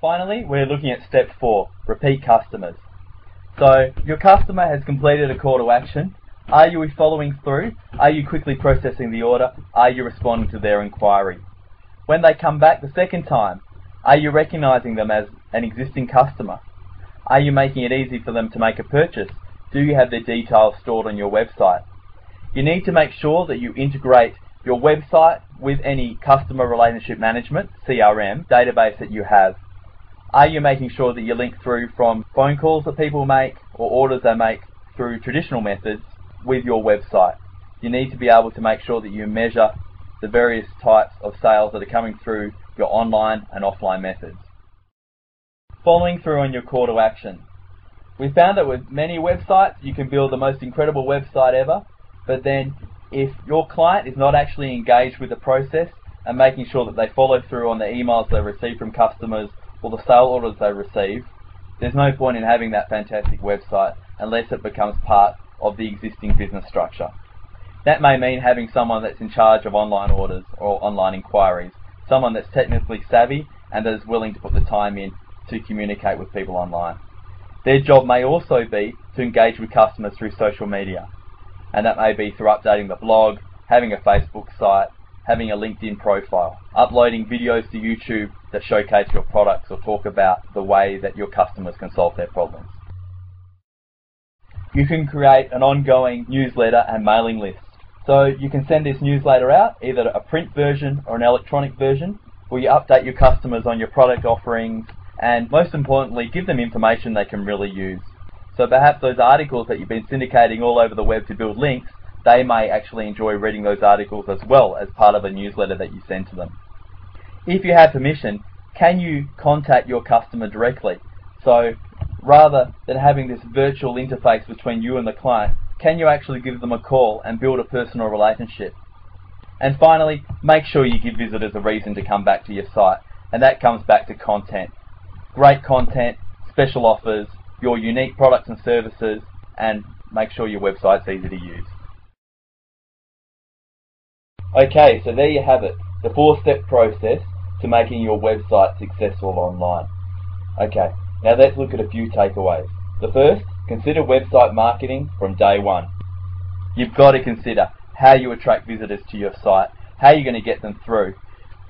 Finally, we're looking at step 4, repeat customers. So, your customer has completed a call to action. Are you following through? Are you quickly processing the order? Are you responding to their inquiry? When they come back the second time, are you recognizing them as an existing customer? Are you making it easy for them to make a purchase? Do you have their details stored on your website? You need to make sure that you integrate your website with any customer relationship management, CRM, database that you have. Are you making sure that you link through from phone calls that people make or orders they make through traditional methods with your website? You need to be able to make sure that you measure the various types of sales that are coming through your online and offline methods. Following through on your call to action. We found that with many websites you can build the most incredible website ever, but then if your client is not actually engaged with the process and making sure that they follow through on the emails they receive from customers or the sale orders they receive, there's no point in having that fantastic website unless it becomes part of the existing business structure. That may mean having someone that's in charge of online orders or online inquiries, someone that's technically savvy and that is willing to put the time in to communicate with people online. Their job may also be to engage with customers through social media, and that may be through updating the blog, having a Facebook site, having a LinkedIn profile, uploading videos to YouTube that showcase your products or talk about the way that your customers can solve their problems. You can create an ongoing newsletter and mailing list. So you can send this newsletter out, either a print version or an electronic version, where you update your customers on your product offerings and, most importantly, give them information they can really use. So perhaps those articles that you've been syndicating all over the web to build links, they may actually enjoy reading those articles as well as part of a newsletter that you send to them. If you have permission, can you contact your customer directly? So rather than having this virtual interface between you and the client, can you actually give them a call and build a personal relationship? And finally, make sure you give visitors a reason to come back to your site, and that comes back to content. Great content, special offers, your unique products and services, and make sure your website's easy to use. Okay, so there you have it, the 4-step process to making your website successful online. Okay, now let's look at a few takeaways. The first, consider website marketing from day one. You've got to consider how you attract visitors to your site, how you're going to get them through.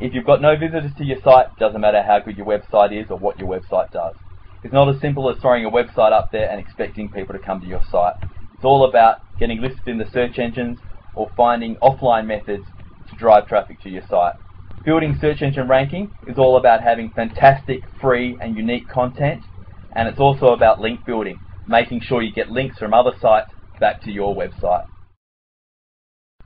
If you've got no visitors to your site, it doesn't matter how good your website is or what your website does. It's not as simple as throwing a website up there and expecting people to come to your site. It's all about getting listed in the search engines or finding offline methods to drive traffic to your site. Building search engine ranking is all about having fantastic, free and unique content, and it's also about link building, making sure you get links from other sites back to your website.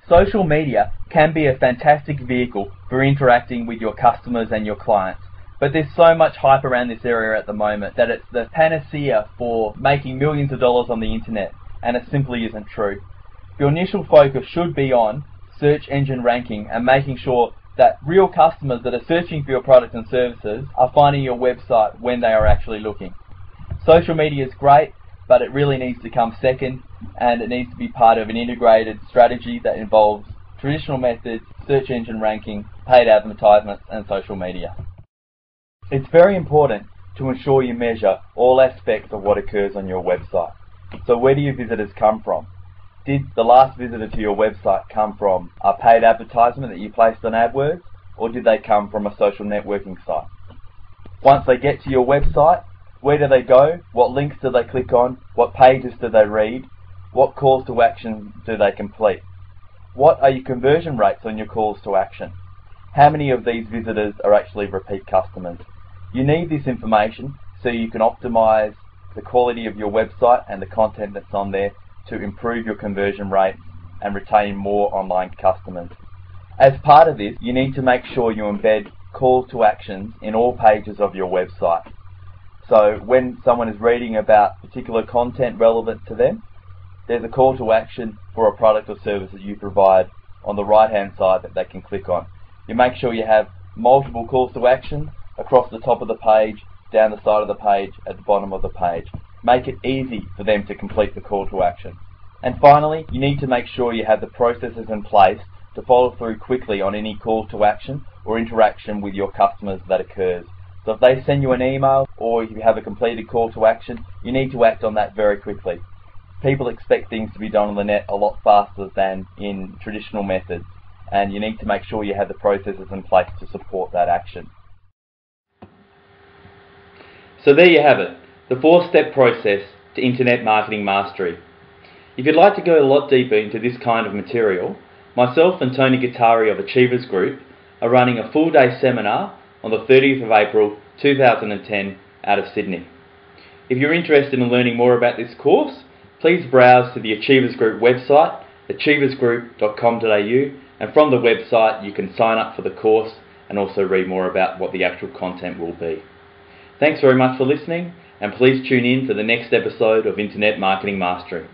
Social media can be a fantastic vehicle for interacting with your customers and your clients, but there's so much hype around this area at the moment that it's the panacea for making millions of dollars on the internet, and it simply isn't true. Your initial focus should be on search engine ranking and making sure that real customers that are searching for your products and services are finding your website when they are actually looking. Social media is great, but it really needs to come second, and it needs to be part of an integrated strategy that involves traditional methods, search engine ranking, paid advertisements, and social media. It's very important to ensure you measure all aspects of what occurs on your website. So where do your visitors come from? Did the last visitor to your website come from a paid advertisement that you placed on AdWords, or did they come from a social networking site? Once they get to your website, where do they go? What links do they click on? What pages do they read? What calls to action do they complete? What are your conversion rates on your calls to action? How many of these visitors are actually repeat customers? You need this information so you can optimize the quality of your website and the content that's on there to improve your conversion rates and retain more online customers. As part of this, you need to make sure you embed calls to actions in all pages of your website. So when someone is reading about particular content relevant to them, there's a call to action for a product or service that you provide on the right hand side that they can click on. You make sure you have multiple calls to action across the top of the page, down the side of the page, at the bottom of the page. Make it easy for them to complete the call to action. And finally, you need to make sure you have the processes in place to follow through quickly on any call to action or interaction with your customers that occurs. So if they send you an email or if you have a completed call to action, you need to act on that very quickly. People expect things to be done on the net a lot faster than in traditional methods, and you need to make sure you have the processes in place to support that action. So there you have it, the 4-step process to Internet Marketing Mastery. If you'd like to go a lot deeper into this kind of material, myself and Tony Guattari of Achievers Group are running a full-day seminar on the 30th of April 2010 out of Sydney. If you're interested in learning more about this course, please browse to the Achievers Group website, achieversgroup.com.au, and from the website you can sign up for the course and also read more about what the actual content will be. Thanks very much for listening, and please tune in for the next episode of Internet Marketing Mastery.